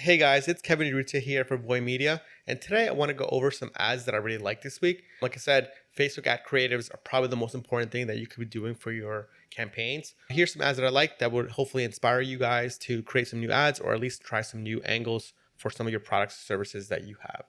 Hey guys, it's Kevin Urrutia here for Boy Media, and today I want to go over some ads that I really like this week. Like I said, Facebook ad creatives are probably the most important thing that you could be doing for your campaigns. Here's some ads that I like that would hopefully inspire you guys to create some new ads or at least try some new angles for some of your products or services that you have.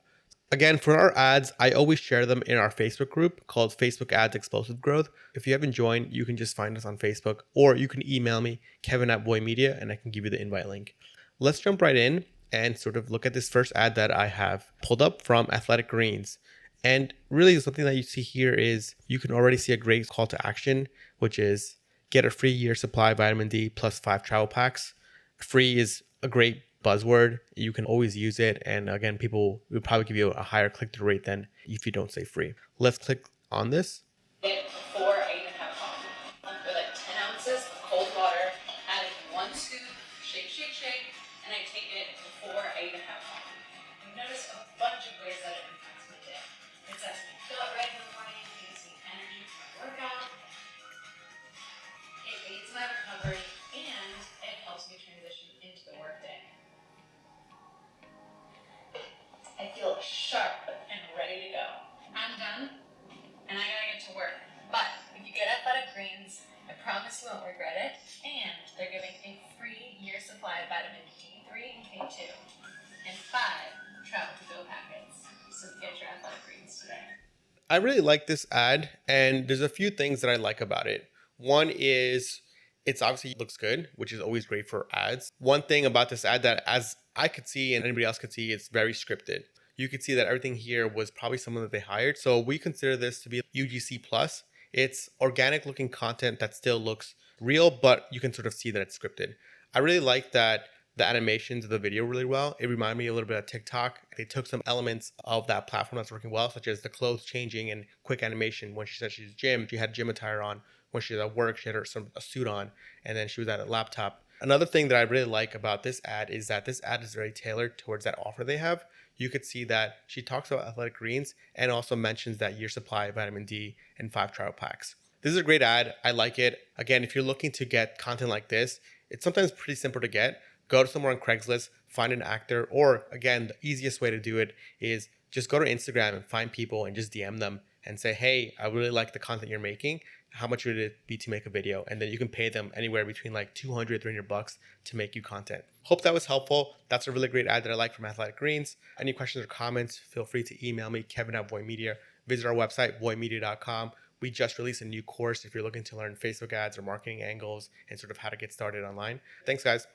Again, for our ads, I always share them in our Facebook group called Facebook Ads Explosive Growth. If you haven't joined, you can just find us on Facebook or you can email me, Kevin at Boy Media, and I can give you the invite link. Let's jump right in and sort of look at this first ad that I have pulled up from Athletic Greens. And really something that you see here is you can already see a great call to action, which is get a free year supply of vitamin D plus 5 travel packs. Free is a great buzzword. You can always use it. And again, people will probably give you a higher click-through rate than if you don't say free. Let's click on this. Before I even have coffee. With like 10 ounces of cold water, adding 1 scoop, shake, shake, shake, and I take it before I even have coffee. You've noticed a bunch of ways that it impacts my day. It sets me feel right in the morning, it gives me energy for my workout, it aids my recovery, and it helps me transition into the workday. I feel sharp and ready to go. I'm done, and I gotta get to work. But if you get Athletic Greens, I promise you won't regret it. And they're giving a free year supply of vitamin D3 and K2 and 5 travel to go packets. So get your Athletic Greens today. I really like this ad, and there's a few things that I like about it. One is it's obviously looks good, which is always great for ads. One thing about this ad that as I could see and anybody else could see, it's very scripted. You could see that everything here was probably someone that they hired. So we consider this to be UGC plus. It's organic looking content that still looks real, but you can sort of see that it's scripted. I really like that the animations of the video really well. It reminded me a little bit of TikTok. They took some elements of that platform that's working well, such as the clothes changing and quick animation. When she said she's gym, she had gym attire on. When she was at work, she had a suit on, and then she was at a laptop. Another thing that I really like about this ad is that this ad is very tailored towards that offer they have. You could see that she talks about Athletic Greens and also mentions that year supply of vitamin D and 5 trial packs. This is a great ad. I like it. Again, if you're looking to get content like this, it's sometimes pretty simple to get. Go to somewhere on Craigslist, find an actor, or again, the easiest way to do it is just go to Instagram and find people and just DM them and say, hey, I really like the content you're making. How much would it be to make a video? And then you can pay them anywhere between like 200, 300 bucks to make you content. Hope that was helpful. That's a really great ad that I like from Athletic Greens. Any questions or comments, feel free to email me, Kevin at Boy Media. Visit our website, boymedia.com. We just released a new course if you're looking to learn Facebook ads or marketing angles and sort of how to get started online. Thanks, guys.